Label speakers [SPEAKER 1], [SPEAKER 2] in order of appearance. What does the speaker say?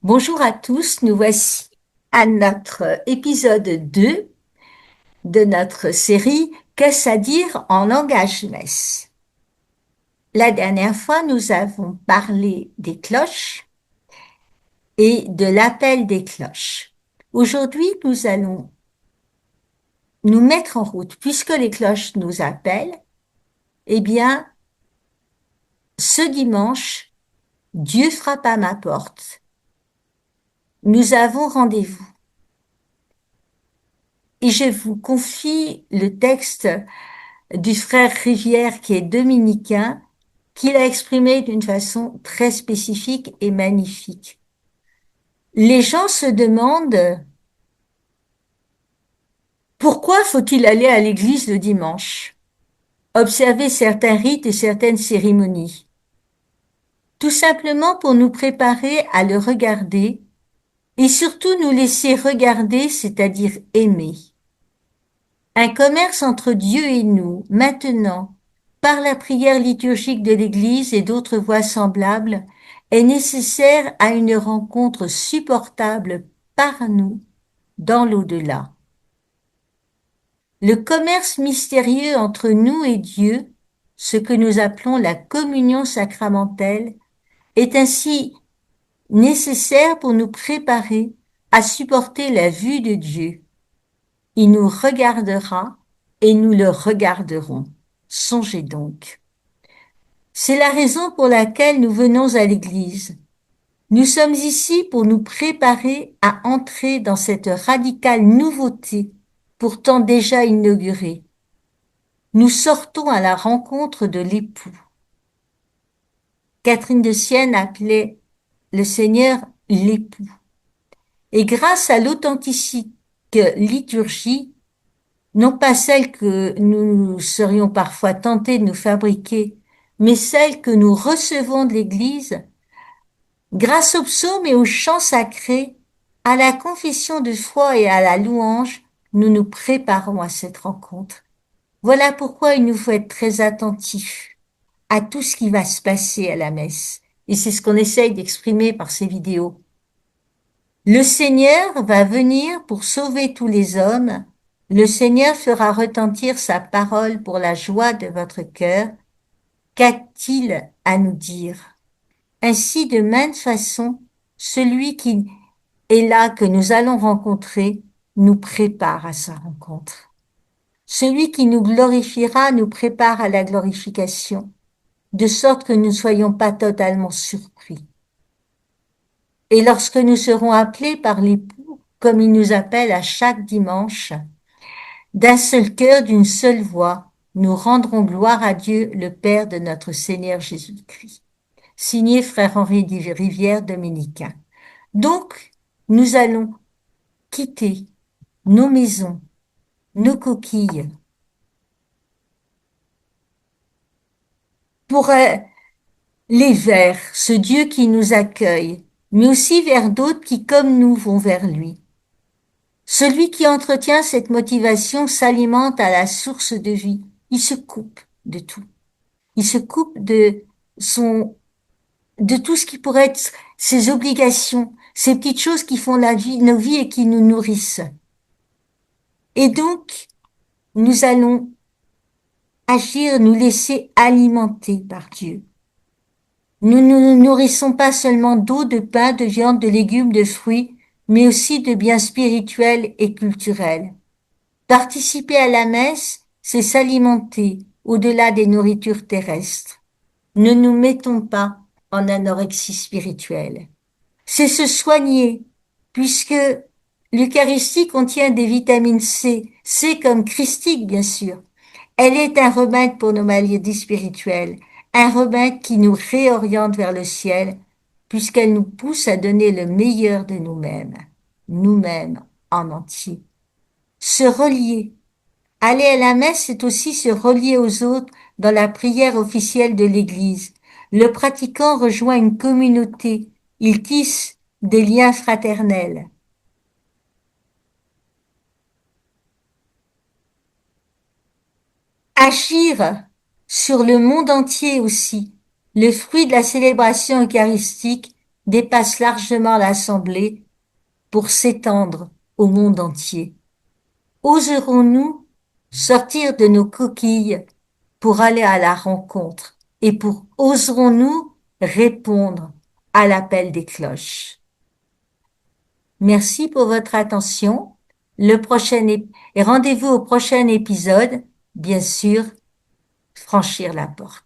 [SPEAKER 1] Bonjour à tous, nous voici à notre épisode 2 de notre série Qu'est-ce à dire en langage messe? La dernière fois, nous avons parlé des cloches et de l'appel des cloches. Aujourd'hui, nous allons nous mettre en route. Puisque les cloches nous appellent, eh bien, ce dimanche, Dieu frappe à ma porte. Nous avons rendez-vous. Et je vous confie le texte du frère Rivière qui est dominicain, qu'il a exprimé d'une façon très spécifique et magnifique. Les gens se demandent pourquoi faut-il aller à l'église le dimanche, observer certains rites et certaines cérémonies. Tout simplement pour nous préparer à le regarder et surtout nous laisser regarder, c'est-à-dire aimer. Un commerce entre Dieu et nous, maintenant, par la prière liturgique de l'Église et d'autres voies semblables, est nécessaire à une rencontre supportable par nous dans l'au-delà. Le commerce mystérieux entre nous et Dieu, ce que nous appelons la communion sacramentelle, est ainsi nécessaire pour nous préparer à supporter la vue de Dieu. Il nous regardera et nous le regarderons. Songez donc. C'est la raison pour laquelle nous venons à l'Église. Nous sommes ici pour nous préparer à entrer dans cette radicale nouveauté, pourtant déjà inaugurée. Nous sortons à la rencontre de l'époux. Catherine de Sienne appelait le Seigneur l'époux. Et grâce à l'authentique liturgie, non pas celle que nous serions parfois tentés de nous fabriquer, mais celle que nous recevons de l'Église, grâce aux psaumes et aux chants sacrés, à la confession de foi et à la louange, nous nous préparons à cette rencontre. Voilà pourquoi il nous faut être très attentifs à tout ce qui va se passer à la messe. Et c'est ce qu'on essaye d'exprimer par ces vidéos. Le Seigneur va venir pour sauver tous les hommes. Le Seigneur fera retentir sa parole pour la joie de votre cœur. Qu'a-t-il à nous dire? Ainsi, de maintes façons, celui qui est là que nous allons rencontrer nous prépare à sa rencontre. Celui qui nous glorifiera nous prépare à la glorification, de sorte que nous ne soyons pas totalement surpris. Et lorsque nous serons appelés par l'époux, comme il nous appelle à chaque dimanche, d'un seul cœur, d'une seule voix, nous rendrons gloire à Dieu, le Père de notre Seigneur Jésus-Christ. Signé Frère Henri Rivière, dominicain. Donc, nous allons quitter nos maisons, nos coquilles, pour les vers, ce Dieu qui nous accueille, mais aussi vers d'autres qui, comme nous, vont vers lui. Celui qui entretient cette motivation s'alimente à la source de vie. Il se coupe de tout. Il se coupe de tout ce qui pourrait être ses obligations, ces petites choses qui font la vie, nos vies et qui nous nourrissent. Et donc, nous allons agir, nous laisser alimenter par Dieu. Nous ne nous nourrissons pas seulement d'eau, de pain, de viande, de légumes, de fruits, mais aussi de biens spirituels et culturels. Participer à la messe, c'est s'alimenter au-delà des nourritures terrestres. Ne nous mettons pas en anorexie spirituelle. C'est se soigner, puisque l'Eucharistie contient des vitamines C, C comme christique bien sûr. Elle est un remède pour nos maladies spirituelles, un remède qui nous réoriente vers le ciel, puisqu'elle nous pousse à donner le meilleur de nous-mêmes en entier. Se relier. Aller à la messe, c'est aussi se relier aux autres dans la prière officielle de l'Église. Le pratiquant rejoint une communauté. Il tisse des liens fraternels. Agir sur le monde entier aussi. Le fruit de la célébration eucharistique dépasse largement l'Assemblée pour s'étendre au monde entier. Oserons-nous sortir de nos coquilles pour aller à la rencontre et oserons-nous répondre à l'appel des cloches? Merci pour votre attention. Et rendez-vous au prochain épisode, bien sûr, franchir la porte.